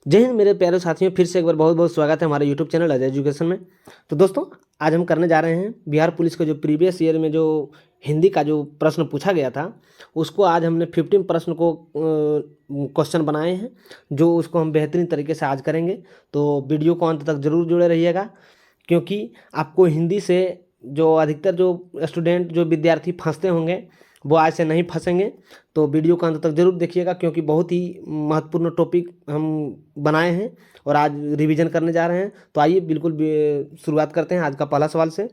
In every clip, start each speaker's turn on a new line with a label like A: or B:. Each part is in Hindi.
A: जय हिंद मेरे प्यारे साथियों, फिर से एक बार बहुत बहुत स्वागत है हमारे यूट्यूब चैनल अजय एजुकेशन में। तो दोस्तों, आज हम करने जा रहे हैं बिहार पुलिस का जो प्रीवियस ईयर में जो हिंदी का जो प्रश्न पूछा गया था, उसको आज हमने 15 प्रश्न को क्वेश्चन बनाए हैं, जो उसको हम बेहतरीन तरीके से आज करेंगे। तो वीडियो को अंत तक जरूर जुड़े रहिएगा, क्योंकि आपको हिंदी से जो अधिकतर जो स्टूडेंट जो विद्यार्थी फंसते होंगे वो आज से नहीं फंसेंगे। तो वीडियो को अंत तक जरूर देखिएगा, क्योंकि बहुत ही महत्वपूर्ण टॉपिक हम बनाए हैं और आज रिवीजन करने जा रहे हैं। तो आइए बिल्कुल शुरुआत करते हैं आज का पहला सवाल से।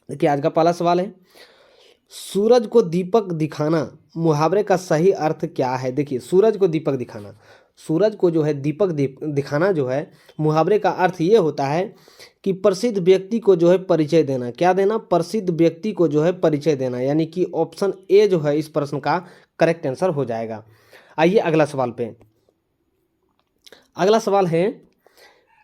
A: देखिए, आज का पहला सवाल है, सूरज को दीपक दिखाना मुहावरे का सही अर्थ क्या है। देखिए, सूरज को दीपक दिखाना, सूरज को जो है दीपक दिखाना जो है मुहावरे का अर्थ ये होता है कि प्रसिद्ध व्यक्ति को जो है परिचय देना। क्या देना? प्रसिद्ध व्यक्ति को जो है परिचय देना, यानी कि ऑप्शन ए जो है इस प्रश्न का करेक्ट आंसर हो जाएगा। आइए अगला सवाल पे। अगला सवाल है,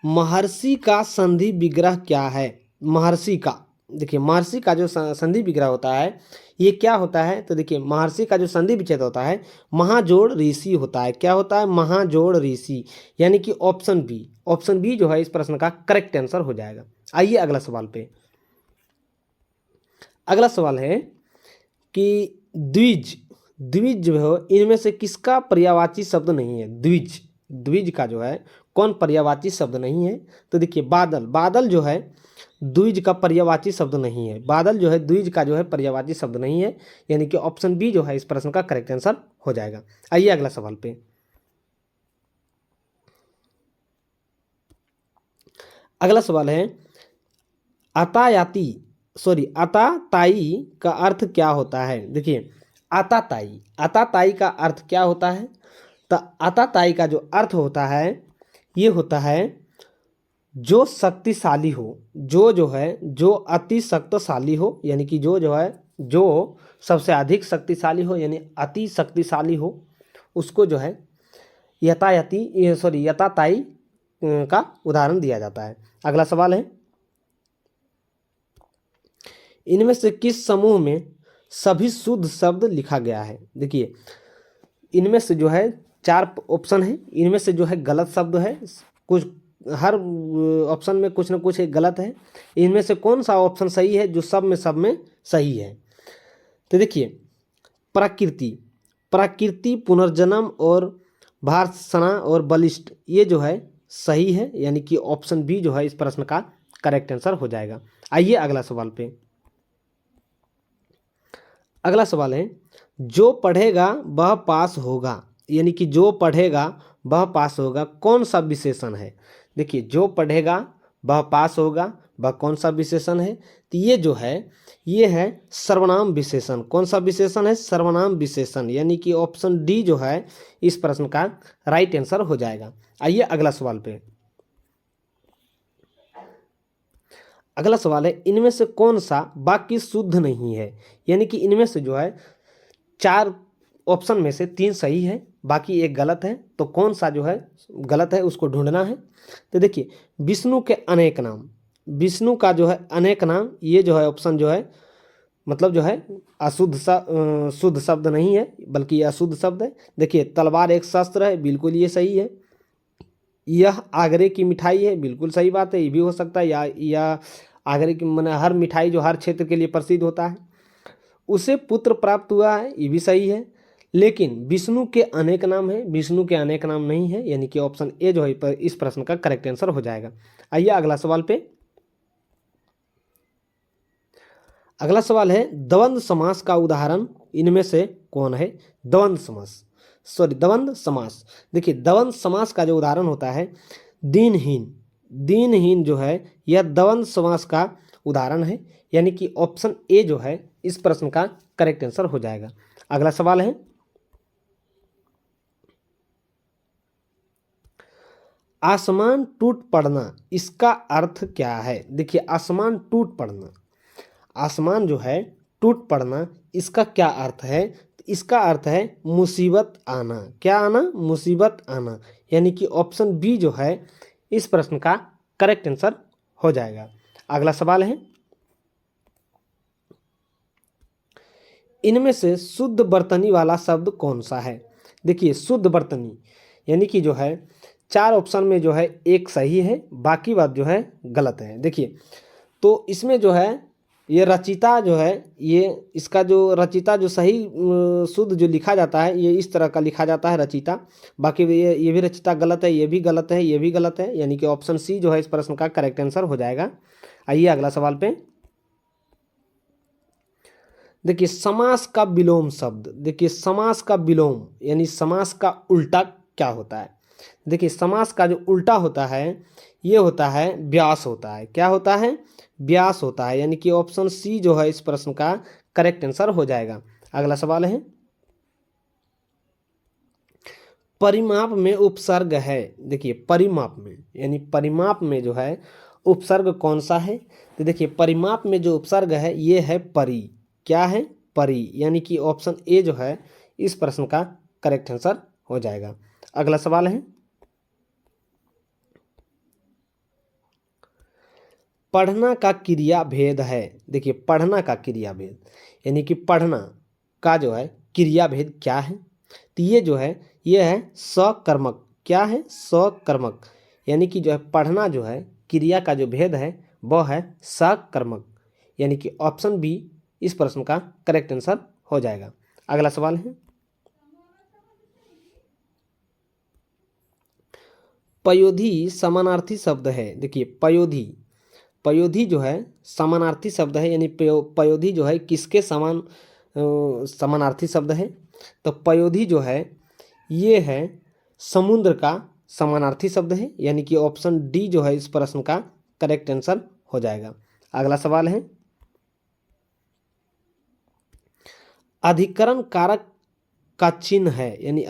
A: महर्षि का संधि विग्रह क्या है। महर्षि का, देखिए महर्षि का जो संधि विग्रह होता है ये क्या होता है। तो देखिए, महर्षि का जो संधि विच्छेद होता है महाजोड़ ऋषि होता है। क्या होता है? महाजोड़ ऋषि, यानी कि ऑप्शन बी। ऑप्शन बी जो है इस प्रश्न का करेक्ट आंसर हो जाएगा। आइए अगला सवाल पे। अगला सवाल है कि द्विज, द्विज जो है इनमें से किसका पर्यायवाची शब्द नहीं है। द्विज, द्विज का जो है कौन पर्यायवाची शब्द नहीं है। तो देखिए, बादल, बादल जो है द्विज का पर्यायवाची शब्द नहीं है। बादल जो है द्विज का जो है पर्यायवाची शब्द नहीं है, यानी कि ऑप्शन बी जो है इस प्रश्न का करेक्ट आंसर हो जाएगा। आइए अगला सवाल पे। अगला सवाल है, आतायाती आताताई का अर्थ क्या होता है। देखिए, आताताई, आताताई का अर्थ क्या होता है। तो आताताई का जो अर्थ होता है ये होता है जो शक्तिशाली हो, जो है जो अति शक्तिशाली हो, यानी कि जो है जो सबसे अधिक शक्तिशाली हो, यानी अति शक्तिशाली हो, उसको जो है यताताई का उदाहरण दिया जाता है। अगला सवाल है, इनमें से किस समूह में सभी शुद्ध शब्द लिखा गया है। देखिए, इनमें से जो है 4 ऑप्शन है, इनमें से जो है गलत शब्द है कुछ, हर ऑप्शन में कुछ ना कुछ एक गलत है। इनमें से कौन सा ऑप्शन सही है जो सब में सही है। तो देखिए, प्रकृति, प्रकृति, पुनर्जन्म और भारसना और बलिष्ठ, ये जो है सही है, यानी कि ऑप्शन बी जो है इस प्रश्न का करेक्ट आंसर हो जाएगा। आइए अगला सवाल पे। अगला सवाल है, जो पढ़ेगा वह पास होगा, यानी कि जो पढ़ेगा वह पास होगा, कौन सा विशेषण है। देखिए, जो पढ़ेगा वह पास होगा, वह कौन सा विशेषण है। तो ये जो है ये है सर्वनाम विशेषण। कौन सा विशेषण है? सर्वनाम विशेषण, यानी कि ऑप्शन डी जो है इस प्रश्न का राइट आंसर हो जाएगा। आइए अगला सवाल पे। अगला सवाल है, इनमें से कौन सा वाक्य शुद्ध नहीं है। यानी कि इनमें से जो है 4 ऑप्शन में से 3 सही है, बाकी एक गलत है। तो कौन सा जो है गलत है उसको ढूंढना है। तो देखिए, विष्णु के अनेक नाम, विष्णु का जो है अनेक नाम, ये जो है ऑप्शन जो है मतलब जो है शुद्ध शब्द नहीं है, बल्कि यह अशुद्ध शब्द है। देखिए, तलवार एक शस्त्र है, बिल्कुल ये सही है। यह आगरे की मिठाई है, बिल्कुल सही बात है, ये भी हो सकता है। या आगरे की मैंने हर मिठाई जो हर क्षेत्र के लिए प्रसिद्ध होता है। उसे पुत्र प्राप्त हुआ है, ये भी सही है। लेकिन विष्णु के अनेक नाम है, विष्णु के अनेक नाम नहीं है, यानी कि ऑप्शन ए जो है इस प्रश्न का करेक्ट आंसर हो जाएगा। आइए अगला सवाल पे। अगला सवाल है, द्वंद्व समास का उदाहरण इनमें से कौन है। द्वंद्व समास। देखिए, द्वंद्व समास का जो उदाहरण होता है दीनहीन, दीनहीन जो है यह द्वंद्व समास का उदाहरण है, यानी कि ऑप्शन ए जो है इस प्रश्न का करेक्ट आंसर हो जाएगा। अगला सवाल है, आसमान टूट पड़ना, इसका अर्थ क्या है। देखिए, आसमान टूट पड़ना, आसमान जो है टूट पड़ना, इसका क्या अर्थ है। इसका अर्थ है मुसीबत आना। क्या आना? मुसीबत आना, यानी कि ऑप्शन बी जो है इस प्रश्न का करेक्ट आंसर हो जाएगा। अगला सवाल है, इनमें से शुद्ध बर्तनी वाला शब्द कौन सा है। देखिए, शुद्ध बर्तनी यानी कि जो है 4 ऑप्शन में जो है एक सही है, बाकी बात जो है गलत है। देखिए तो इसमें जो है ये रचिता जो है, ये इसका जो रचिता जो सही शुद्ध जो लिखा जाता है ये इस तरह का लिखा जाता है रचिता। बाकी ये भी रचिता गलत है, ये भी गलत है, ये भी गलत है, यानी कि ऑप्शन सी जो है इस प्रश्न का करेक्ट आंसर हो जाएगा। आइए अगला सवाल पे। देखिए समास का विलोम शब्द, देखिए समास का विलोम यानी समास का उल्टा क्या होता है। देखिए समास का जो उल्टा होता है ये होता है व्यास होता है। क्या होता है? व्यास होता है, यानी कि ऑप्शन सी जो है इस प्रश्न का करेक्ट आंसर हो जाएगा। अगला सवाल है, परिमाप में उपसर्ग है। देखिए परिमाप में यानी परिमाप में जो है उपसर्ग कौन सा है? तो देखिए परिमाप में जो उपसर्ग है ये है परि। क्या है? परि, यानी कि ऑप्शन ए जो है इस प्रश्न का करेक्ट आंसर हो जाएगा। अगला सवाल है, पढ़ना का क्रिया भेद है। देखिए पढ़ना का क्रिया भेद यानी कि पढ़ना का जो है क्रिया भेद क्या है? तो ये जो है ये है सकर्मक। क्या है? सकर्मक, यानी कि जो है पढ़ना जो है क्रिया का जो भेद है वह है सकर्मक, यानी कि ऑप्शन बी इस प्रश्न का करेक्ट आंसर हो जाएगा। अगला सवाल है, पयोधी समानार्थी शब्द है। देखिए पयोधी, पयोधी जो है समानार्थी शब्द है, यानी पयोधी जो है किसके समानार्थी शब्द है? तो पयोधी जो है ये है समुद्र का समानार्थी शब्द है, यानी कि ऑप्शन डी जो है इस प्रश्न का करेक्ट आंसर हो जाएगा। अगला सवाल है, अधिकरण कारक का चिन्ह है, यानी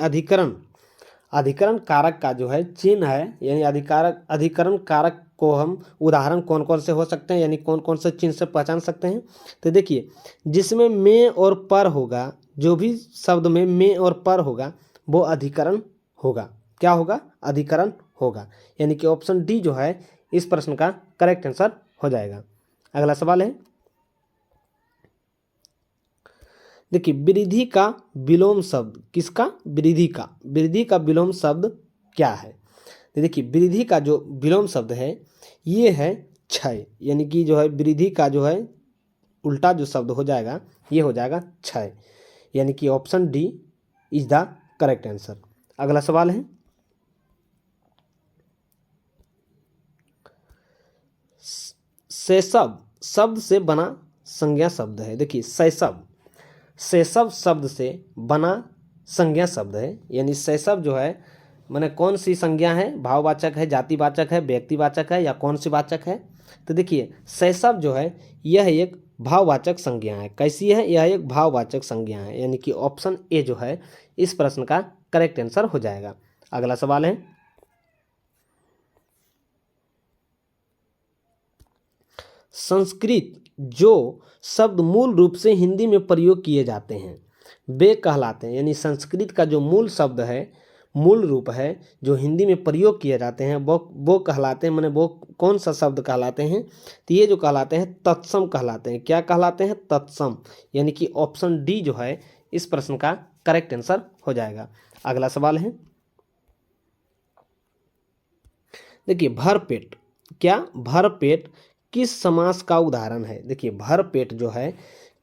A: अधिकरण कारक का जो है चिन्ह है, यानी अधिकरण कारक को हम उदाहरण कौन कौन से हो सकते हैं, यानी कौन कौन से चिन्ह से पहचान सकते हैं? तो देखिए जिसमें में और पर होगा, जो भी शब्द में और पर होगा वो अधिकरण होगा। क्या होगा? अधिकरण होगा, यानी कि ऑप्शन डी जो है इस प्रश्न का करेक्ट आंसर हो जाएगा। अगला सवाल है, देखिए वृद्धि का विलोम शब्द किसका? वृद्धि का विलोम शब्द क्या है? तो देखिए वृद्धि का जो विलोम शब्द है ये है क्षय, यानी कि जो है वृद्धि का जो है उल्टा जो शब्द हो जाएगा ये हो जाएगा क्षय, यानी कि option D is the correct answer. अगला सवाल है, शैशव शब्द से बना संज्ञा शब्द है। देखिए शैशव शब्द से बना संज्ञा शब्द है, यानी शैशव जो है माने कौन सी संज्ञा है? भाववाचक है, जातिवाचक है, व्यक्तिवाचक है या कौन सी वाचक है? तो देखिए शैशव जो है यह एक भाववाचक संज्ञा है। कैसी है? यह एक भाववाचक संज्ञा है, यानी कि ऑप्शन ए जो है इस प्रश्न का करेक्ट आंसर हो जाएगा। अगला सवाल है, संस्कृत जो शब्द मूल रूप से हिंदी में प्रयोग किए जाते हैं वे कहलाते हैं, यानी संस्कृत का जो मूल शब्द है, मूल रूप है जो हिंदी में प्रयोग किए जाते हैं वो कहलाते हैं, माने वो कौन सा शब्द कहलाते हैं? तो ये जो कहलाते हैं तत्सम कहलाते हैं। क्या कहलाते हैं? तत्सम, यानी कि ऑप्शन डी जो है इस प्रश्न का करेक्ट आंसर हो जाएगा। अगला सवाल है, देखिए भरपेट, क्या भरपेट किस समास का उदाहरण है? देखिए भरपेट जो है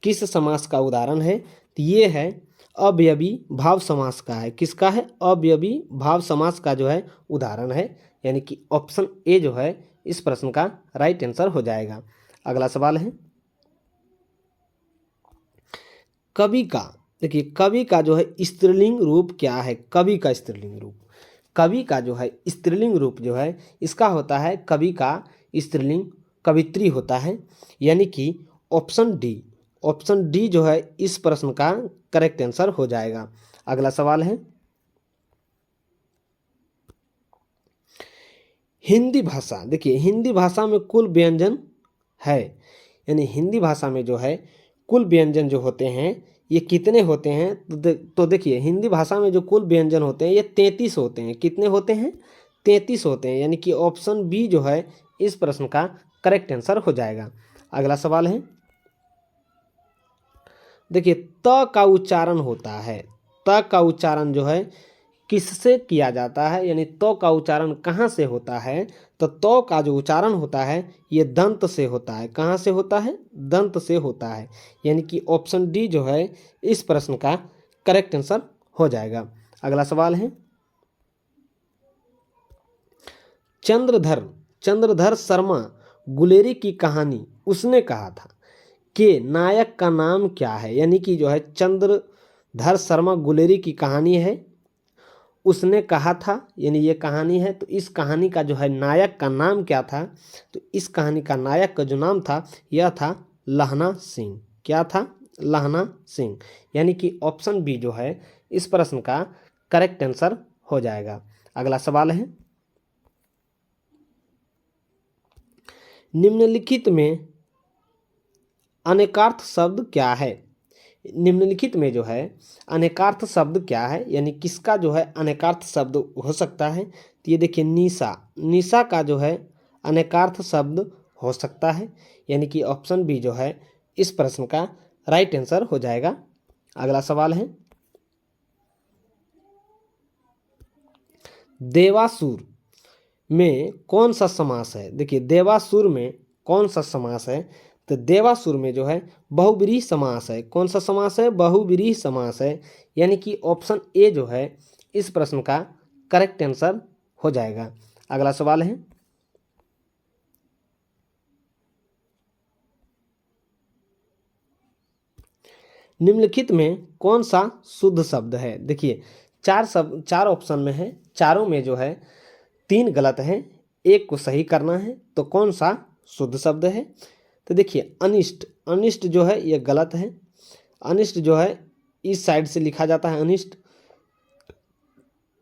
A: किस समास का उदाहरण है? तो ये है अवयवी भाव समास का है। किसका है? अवयवी भाव समास का जो है उदाहरण है, यानी कि ऑप्शन ए जो है इस प्रश्न का राइट आंसर हो जाएगा। अगला सवाल है, कवि का, देखिए कवि का जो है स्त्रीलिंग रूप क्या है? कवि का स्त्रीलिंग रूप, कवि का जो है स्त्रीलिंग रूप जो है इसका होता है कवि का स्त्रीलिंग कवित्री होता है, यानी कि ऑप्शन डी जो है इस प्रश्न का करेक्ट आंसर हो जाएगा। अगला सवाल है, हिंदी भाषा, देखिए हिंदी भाषा में कुल व्यंजन है, यानी हिंदी भाषा में जो है कुल व्यंजन जो होते हैं ये कितने होते हैं? तो देखिए हिंदी भाषा में जो कुल व्यंजन होते हैं ये 33 होते हैं। कितने होते हैं? 33 होते हैं, यानी कि ऑप्शन बी जो है इस प्रश्न का करेक्ट आंसर हो जाएगा। अगला सवाल है, देखिए त का उच्चारण होता है, त का उच्चारण जो है किससे किया जाता है, यानी तो का उच्चारण कहाँ से होता है, तो का जो उच्चारण होता है ये दंत से होता है। कहाँ से होता है? दंत से होता है। यानी कि ऑप्शन डी जो है इस प्रश्न का करेक्ट आंसर हो जाएगा। अगला सवाल है, चंद्रधर शर्मा गुलेरी की कहानी उसने कहा था कि नायक का नाम क्या है। यानी कि जो है चंद्रधर शर्मा गुलेरी की कहानी है, उसने कहा था, यानी ये कहानी है। तो इस कहानी का जो है नायक का नाम क्या था? तो इस कहानी का नायक का जो नाम था यह था लहना सिंह। क्या था? लहना सिंह। यानी कि ऑप्शन बी जो है इस प्रश्न का करेक्ट आंसर हो जाएगा। अगला सवाल है, निम्नलिखित में अनेकार्थ शब्द क्या है? निम्नलिखित में जो है अनेकार्थ शब्द क्या है, यानी किसका जो है अनेकार्थ शब्द हो सकता है? तो ये देखिए निशा का जो है अनेकार्थ शब्द हो सकता है। यानी कि ऑप्शन बी जो है इस प्रश्न का राइट आंसर हो जाएगा। अगला सवाल है, देवासुर में कौन सा समास है? देखिए देवासुर में कौन सा समास है? तो देवासुर में जो है बहुब्रीहि समास है। कौन सा समास है? बहुब्रीहि समास है। यानी कि ऑप्शन ए जो है इस प्रश्न का करेक्ट आंसर हो जाएगा। अगला सवाल है, निम्नलिखित में कौन सा शुद्ध शब्द है? देखिए चार ऑप्शन में है, चारों में जो है 3 गलत हैं, एक को सही करना है। तो कौन सा शुद्ध शब्द है? तो देखिए अनिष्ट जो है ये गलत है। अनिष्ट जो है इस साइड से लिखा जाता है अनिष्ट।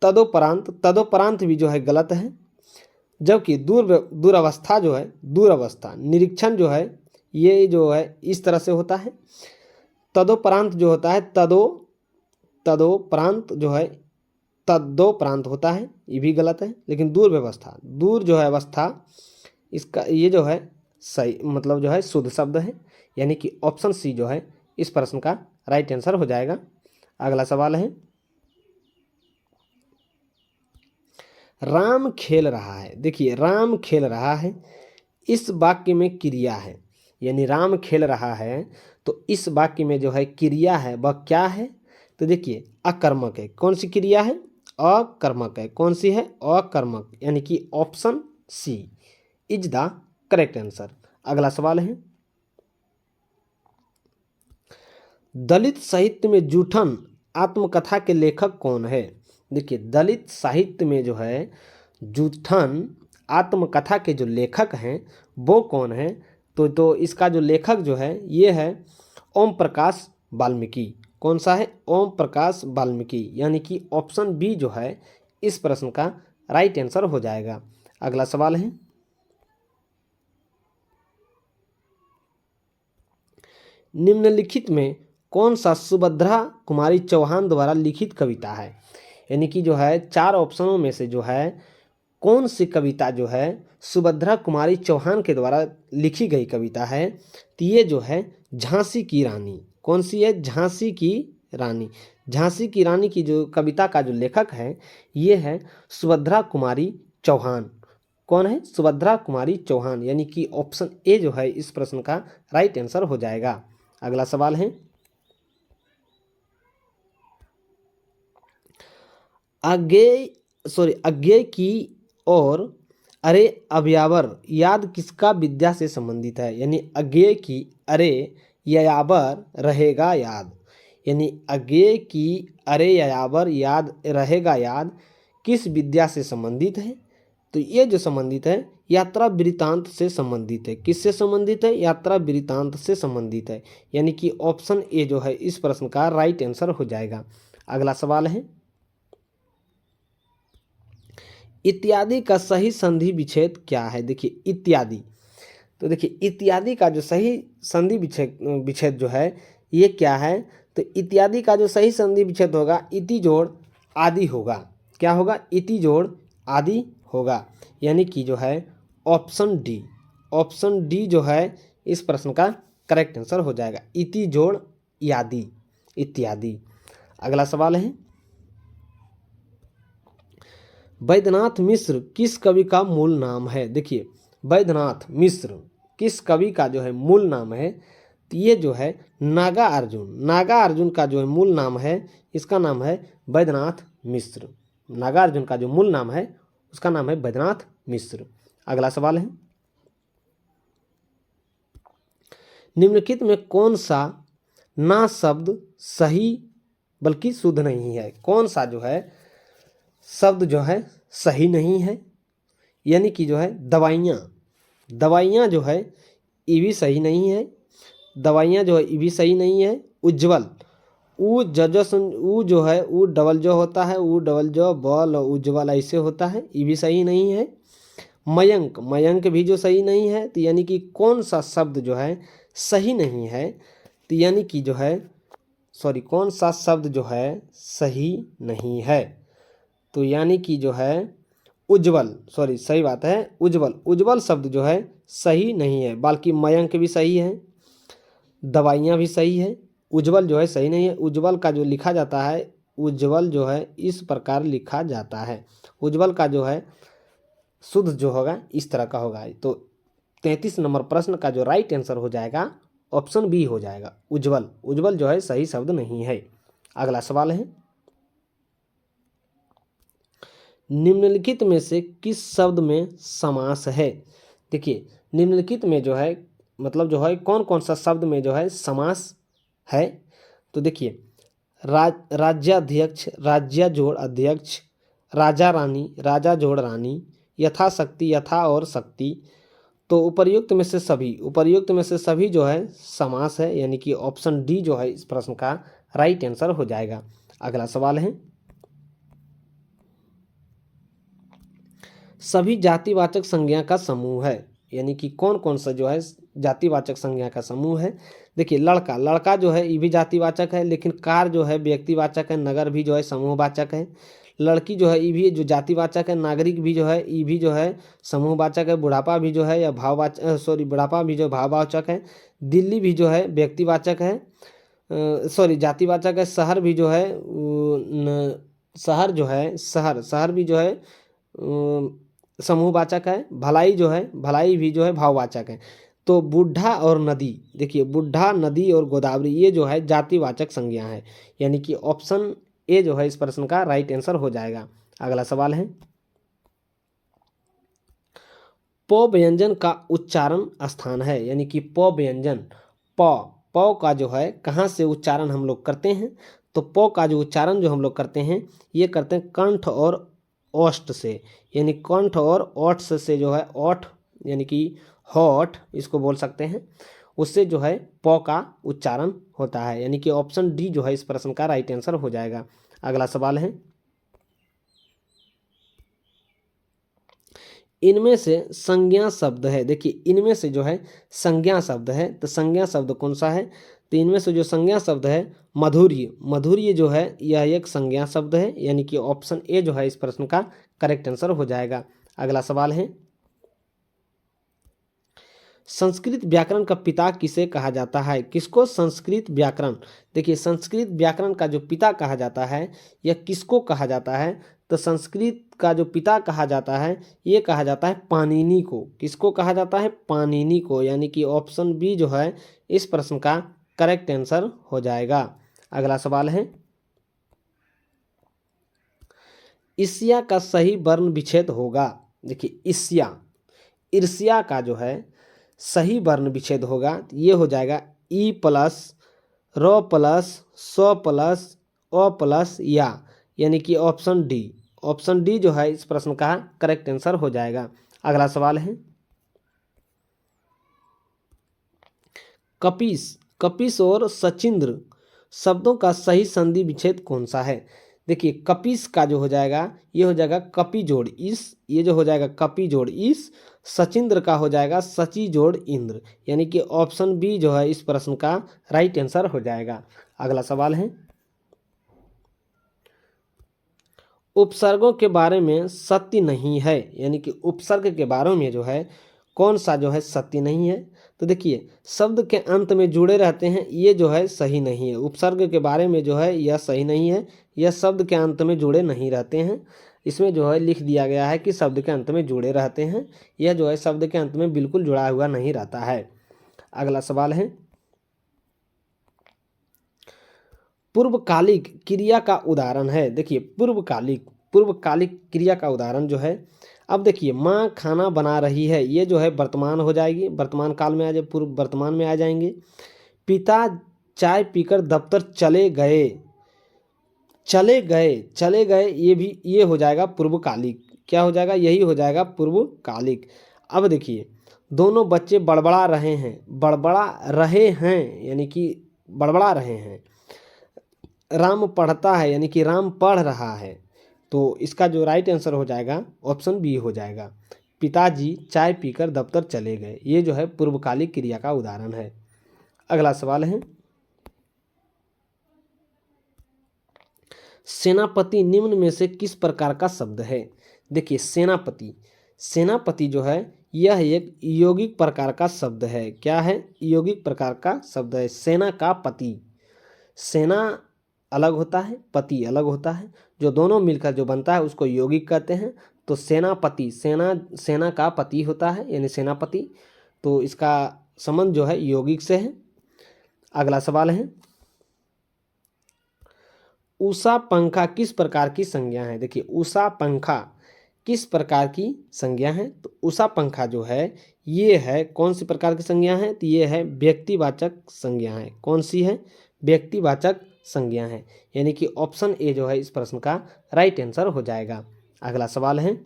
A: तदोपरांत भी जो है गलत है। जबकि दूरावस्था जो है दूरावस्था निरीक्षण जो है ये जो है इस तरह से होता है। तदोपरांत जो होता है तदोपरांत जो है तदोपरांत होता है, ये भी गलत है। लेकिन दूर जो है अवस्था इसका ये जो है सही मतलब जो है शुद्ध शब्द है। यानी कि ऑप्शन सी जो है इस प्रश्न का राइट आंसर हो जाएगा। अगला सवाल है, राम खेल रहा है। देखिए राम खेल रहा है इस वाक्य में क्रिया है, यानी राम खेल रहा है तो इस वाक्य में जो है क्रिया है वह क्या है? तो देखिए अकर्मक है। कौन सी क्रिया है? अकर्मक है। कौन सी है? अकर्मक। यानी कि option C is the correct answer. अगला सवाल है, दलित साहित्य में जूठन आत्मकथा के लेखक कौन है? देखिए दलित साहित्य में जो है जूठन आत्मकथा के जो लेखक हैं वो कौन है? तो इसका जो लेखक जो है ये है ओम प्रकाश वाल्मीकि। कौन सा है? ओम प्रकाश वाल्मीकि। यानी कि ऑप्शन बी जो है इस प्रश्न का राइट आंसर हो जाएगा। अगला सवाल है, निम्नलिखित में कौन सा सुभद्रा कुमारी चौहान द्वारा लिखित कविता है? यानी कि जो है 4 ऑप्शनों में से जो है कौन सी कविता जो है सुभद्रा कुमारी चौहान के द्वारा लिखी गई कविता है? तो ये जो है झांसी की रानी। कौन सी है? झांसी की रानी। झांसी की रानी की जो कविता का जो लेखक है ये है सुभद्रा कुमारी चौहान। कौन है? सुभद्रा कुमारी चौहान। यानी कि ऑप्शन ए जो है इस प्रश्न का राइट आंसर हो जाएगा। अगला सवाल है, अज्ञेय की और अरे अव्यावर याद किसका विद्या से संबंधित है? यानी अज्ञेय की अरे यायावर रहेगा याद। यानी अज्ञेय की अरे यायावर याद रहेगा याद किस विद्या से संबंधित है? तो ये जो संबंधित है यात्रा वृत्तांत से संबंधित है। किससे संबंधित है? यात्रा वृत्तांत से संबंधित है। यानी कि ऑप्शन ए जो है इस प्रश्न का राइट आंसर हो जाएगा। अगला सवाल है, इत्यादि का सही संधि विच्छेद क्या है? देखिए इत्यादि, तो देखिए इत्यादि का जो सही संधि विच्छेद जो है ये क्या है? तो इत्यादि का जो सही संधि विच्छेद होगा इति जोड़ आदि होगा। क्या होगा? इति जोड़ आदि होगा। यानी कि जो है ऑप्शन डी जो है इस प्रश्न का करेक्ट आंसर हो जाएगा। इति जोड़ यादि इत्यादि। अगला सवाल है, वैद्यनाथ मिश्र किस कवि का मूल नाम है? देखिए, वैद्यनाथ मिश्र किस कवि का जो है मूल नाम है? तो ये जो है नागा अर्जुन का जो है मूल नाम है, इसका नाम है वैद्यनाथ मिश्र। नागा अर्जुन का जो मूल नाम है उसका नाम है वैद्यनाथ मिश्र। अगला सवाल है, निम्नलिखित में कौन सा ना शब्द सही बल्कि शुद्ध नहीं है? कौन सा जो है शब्द जो है सही नहीं है? यानी कि जो है दवाइयाँ जो है ये भी सही नहीं है, दवाइयाँ जो है ये भी सही नहीं है। उज्ज्वल, ऊ जो है ऊ डबल जो होता है, ऊ डबल जो बल उज्ज्वल ऐसे होता है, ये भी सही नहीं है। मयंक भी जो सही नहीं है। तो यानी कि कौन सा शब्द जो है सही नहीं है? तो यानी कि जो है कौन सा शब्द जो है सही नहीं है? तो यानी कि जो है उज्ज्वल, सही बात है, उज्ज्वल शब्द जो है सही नहीं है। बाकी मयंक भी सही है, दवाइयाँ भी सही है, उज्ज्वल जो है सही नहीं है। उज्ज्वल का जो लिखा जाता है, उज्ज्वल जो है इस प्रकार लिखा जाता है। उज्ज्वल का जो है शुद्ध जो होगा इस तरह का होगा। तो 33 नंबर प्रश्न का जो राइट आंसर हो जाएगा ऑप्शन बी हो जाएगा, उज्ज्वल जो है सही शब्द नहीं है। अगला सवाल है, निम्नलिखित में से किस शब्द में समास है? देखिए, निम्नलिखित में जो है मतलब जो है कौन कौन सा शब्द में जो है समास है? तो देखिए, राज्याध्यक्ष, राज्य जोड़ अध्यक्ष, राजा रानी, राजा जोड़ रानी, यथाशक्ति, यथा और शक्ति। तो उपर्युक्त में से सभी जो है समास है, यानी कि ऑप्शन डी जो है इस प्रश्न का राइट आंसर हो जाएगा। अगला सवाल है, सभी जातिवाचक संज्ञा का समूह है, यानी कि कौन कौन सा जो है जातिवाचक संज्ञा का समूह है? देखिए, लड़का जो है ये भी जातिवाचक है, लेकिन कार जो है व्यक्तिवाचक है, नगर भी जो है समूहवाचक है। लड़की जो है ये भी जो जातिवाचक है, नागरिक भी जो है ये भी जो है समूहवाचक है। बुढ़ापा भी जो है या बुढ़ापा भी जो भाववाचक है। दिल्ली भी जो है व्यक्तिवाचक है, जातिवाचक है। शहर भी जो है शहर भी जो है समूहवाचक है। भलाई भी जो है भाववाचक है। तो बुढ़ा और नदी, देखिए बुढ़ा, नदी और गोदावरी ये जो है जातिवाचक संज्ञा है, यानी कि ऑप्शन ए जो है इस प्रश्न का राइट आंसर हो जाएगा। अगला सवाल है, प व्यंजन का उच्चारण स्थान है, यानी कि प व्यंजन प का जो है कहाँ से उच्चारण हम लोग करते हैं? तो प का जो उच्चारण जो हम लोग करते हैं ये करते हैं कंठ और ओष्ठ से, यानी कंठ और ओठ से जो है ओठ यानी कि होठ इसको बोल सकते हैं, उससे जो है प का उच्चारण होता है, यानी कि ऑप्शन डी जो है इस प्रश्न का राइट आंसर हो जाएगा। अगला सवाल है, इनमें से संज्ञा शब्द है। देखिए, इनमें से जो है संज्ञा शब्द है, तो संज्ञा शब्द कौन सा है? तो इनमें से जो संज्ञा शब्द है मधुर्य जो है यह एक संज्ञा शब्द है, यानी कि ऑप्शन ए जो है इस प्रश्न का करेक्ट आंसर हो जाएगा। अगला सवाल है, संस्कृत व्याकरण का पिता किसे कहा जाता है? किसको संस्कृत व्याकरण, देखिए संस्कृत व्याकरण का जो पिता कहा जाता है यह किसको कहा जाता है? तो संस्कृत का जो पिता कहा जाता है ये कहा जाता है पाणिनि को। किसको कहा जाता है? पाणिनि को, यानी कि ऑप्शन बी जो है इस प्रश्न का करेक्ट आंसर हो जाएगा। अगला सवाल है, ईर्ष्या का सही वर्ण विच्छेद होगा। देखिए, ईर्ष्या का जो है सही वर्ण विच्छेद होगा, ये हो जाएगा ई प्लस र प्लस स प्लस अ प्लस या, यानी कि ऑप्शन डी जो है इस प्रश्न का करेक्ट आंसर हो जाएगा। अगला सवाल है, कपिस और सचिंद्र शब्दों का सही संधि विच्छेद कौन सा है? देखिए, कपिस का जो हो जाएगा ये हो जाएगा कपि जोड़ इस, ये जो हो जाएगा कपि जोड़ इस। सचिंद्र का हो जाएगा सची जोड़ इंद्र, यानी कि ऑप्शन बी जो है इस प्रश्न का राइट आंसर हो जाएगा। अगला सवाल है, उपसर्गों के बारे में सत्य नहीं है, यानी कि उपसर्ग के बारे में जो है कौन सा जो है सत्य नहीं है? तो देखिए, शब्द के अंत में जुड़े रहते हैं ये जो है सही नहीं है। उपसर्ग के बारे में जो है यह सही नहीं है, यह शब्द के अंत में जुड़े नहीं रहते हैं, इसमें जो है लिख दिया गया है कि शब्द के अंत में जुड़े रहते हैं। यह जो है शब्द के अंत में बिल्कुल जुड़ा हुआ नहीं रहता है। अगला सवाल है, पूर्वकालिक क्रिया का उदाहरण है। देखिए पूर्वकालिक क्रिया का उदाहरण जो है, अब देखिए माँ खाना बना रही है, ये जो है वर्तमान हो जाएगी, वर्तमान काल में आ जाए, पूर्व वर्तमान में आ जाएंगे। पिता चाय पीकर दफ्तर चले गए, चले गए ये हो जाएगा पूर्वकालिक। क्या हो जाएगा? यही हो जाएगा पूर्वकालिक। अब देखिए दोनों बच्चे बड़बड़ा रहे हैं यानी कि बड़बड़ा रहे हैं। राम पढ़ता है यानी कि राम पढ़ रहा है। तो इसका जो राइट आंसर हो जाएगा ऑप्शन बी हो जाएगा, पिताजी चाय पीकर दफ्तर चले गए। ये जो है पूर्वकालिक क्रिया का उदाहरण है। अगला सवाल है, सेनापति निम्न में से किस प्रकार का शब्द है? देखिए सेनापति जो है यह एक यौगिक प्रकार का शब्द है। क्या है? यौगिक प्रकार का शब्द है। सेना का पति, सेना अलग होता है, पति अलग होता है, जो दोनों मिलकर जो बनता है उसको यौगिक कहते हैं। तो सेनापति सेना का पति होता है यानी सेनापति। तो इसका संबंध जो है यौगिक से है। अगला सवाल है, उषा पंखा किस प्रकार की संज्ञा है? देखिए उषा पंखा किस प्रकार की संज्ञा है? तो उषा पंखा जो है ये है कौन सी प्रकार की संज्ञा है? तो ये है व्यक्तिवाचक संज्ञा है। कौन सी है? व्यक्तिवाचक संज्ञा है, यानी कि ऑप्शन ए जो है इस प्रश्न का राइट आंसर हो जाएगा। अगला सवाल है,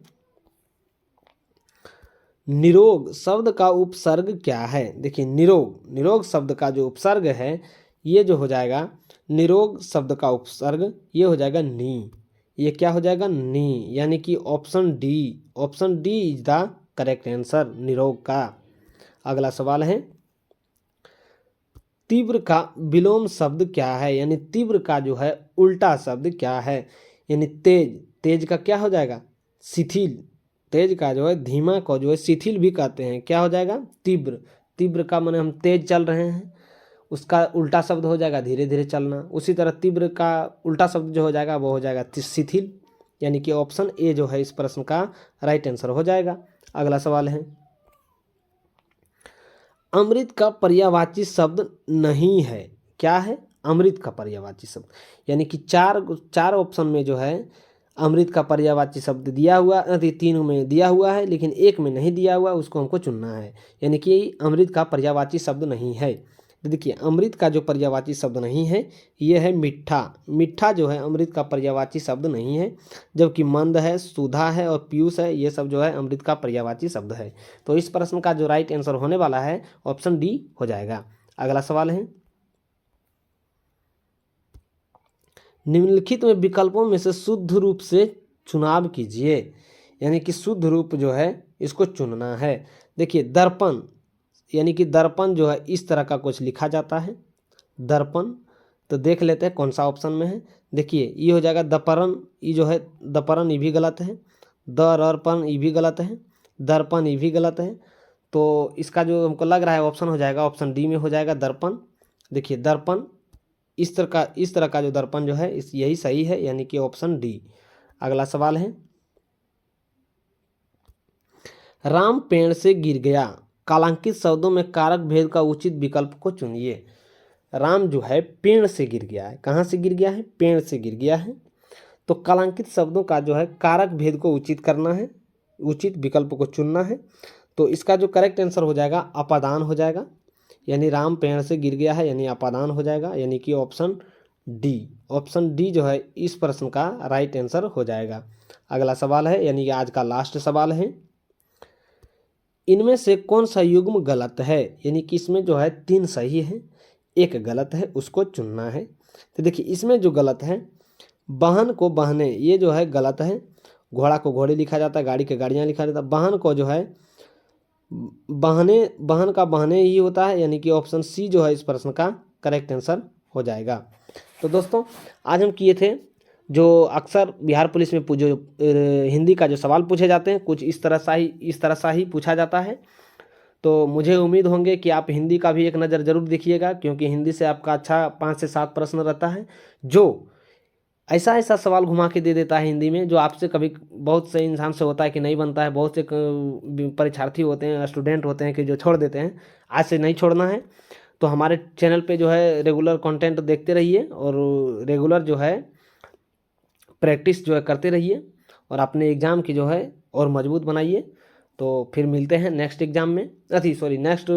A: निरोग शब्द का उपसर्ग क्या है? देखिए निरोग शब्द का जो उपसर्ग है ये जो हो जाएगा, निरोग शब्द का उपसर्ग ये हो जाएगा नी। ये क्या हो जाएगा? नी, यानी कि option D is the correct answer निरोग का। अगला सवाल है, तीव्र का विलोम शब्द क्या है? यानी तीव्र का जो है उल्टा शब्द क्या है? यानी तेज का क्या हो जाएगा? शिथिल। तेज का जो है धीमा को जो है शिथिल भी कहते हैं। क्या हो जाएगा? तीव्र का माने हम तेज चल रहे हैं, उसका उल्टा शब्द हो जाएगा धीरे धीरे चलना। उसी तरह तीव्र का उल्टा शब्द जो हो जाएगा वो हो जाएगा शिथिल, यानी कि ऑप्शन ए जो है इस प्रश्न का राइट आंसर हो जाएगा। अगला सवाल है, अमृत का पर्यायवाची शब्द नहीं है। क्या है? अमृत का पर्यायवाची शब्द, यानी कि चार ऑप्शन में जो है अमृत का पर्यायवाची शब्द दिया हुआ, तीनों में दिया हुआ है लेकिन एक में नहीं दिया हुआ, उसको हमको चुनना है। यानी कि अमृत का पर्यायवाची शब्द नहीं है। तो देखिए अमृत का जो पर्यायवाची शब्द नहीं है ये है मीठा जो है अमृत का पर्यायवाची शब्द नहीं है। जबकि मंद है, सुधा है और पीयूष है, ये सब जो है अमृत का पर्यायवाची शब्द है। तो इस प्रश्न का जो राइट आंसर होने वाला है ऑप्शन डी हो जाएगा। अगला सवाल है, निम्नलिखित में विकल्पों में से शुद्ध रूप से चुनाव कीजिए। यानी कि शुद्ध रूप जो है इसको चुनना है। देखिए दर्पण, यानी कि दर्पण जो है इस तरह का कुछ लिखा जाता है दर्पण। तो देख लेते हैं कौन सा ऑप्शन में है। देखिए ये हो जाएगा दर्पण, ये जो है दर्पण ये भी गलत है, दर्पण ये भी गलत है, दर्पण ये भी गलत है। तो इसका जो हमको लग रहा है ऑप्शन हो जाएगा ऑप्शन डी में हो जाएगा दर्पण। देखिए दर्पण इस तरह का जो दर्पण जो है यही सही है, यानी कि ऑप्शन डी। अगला सवाल है, राम पेड़ से गिर गया, कालांकित शब्दों में कारक भेद का उचित विकल्प को चुनिए। राम जो है पेड़ से गिर गया है। कहाँ से गिर गया है? पेड़ से गिर गया है। तो कालांकित शब्दों का जो है कारक भेद को उचित करना है, उचित विकल्प को चुनना है। तो इसका जो करेक्ट आंसर हो जाएगा अपादान हो जाएगा, यानी राम पेड़ से गिर गया है यानी अपादान हो जाएगा, यानी कि ऑप्शन डी जो है इस प्रश्न का राइट आंसर हो जाएगा। अगला सवाल है, यानी कि आज का लास्ट सवाल है, इनमें से कौन सा युग्म गलत है? यानी कि इसमें जो है 3 सही है, 1 गलत है, उसको चुनना है। तो देखिए इसमें जो गलत है वाहन को बहने, ये जो है गलत है। घोड़ा को घोड़े लिखा जाता है, गाड़ी के गाड़ियाँ लिखा जाता है। वाहन को जो है वाहन का बहने ही होता है, यानी कि ऑप्शन सी जो है इस प्रश्न का करेक्ट आंसर हो जाएगा। तो दोस्तों आज हम किए थे जो अक्सर बिहार पुलिस में जो हिंदी का जो सवाल पूछे जाते हैं कुछ इस तरह सा ही पूछा जाता है। तो मुझे उम्मीद होंगे कि आप हिंदी का भी एक नज़र ज़रूर देखिएगा, क्योंकि हिंदी से आपका अच्छा 5 से 7 प्रश्न रहता है जो ऐसा ऐसा सवाल घुमा के दे देता है हिंदी में, जो आपसे कभी बहुत से इंसान से होता है कि नहीं बनता है। बहुत से परीक्षार्थी होते हैं, स्टूडेंट होते हैं कि जो छोड़ देते हैं। आज से नहीं छोड़ना है। तो हमारे चैनल पे जो है रेगुलर कंटेंट देखते रहिए और रेगुलर जो है प्रैक्टिस जो है करते रहिए और अपने एग्ज़ाम की जो है और मजबूत बनाइए। तो फिर मिलते हैं नेक्स्ट एग्ज़ाम में, सॉरी नेक्स्ट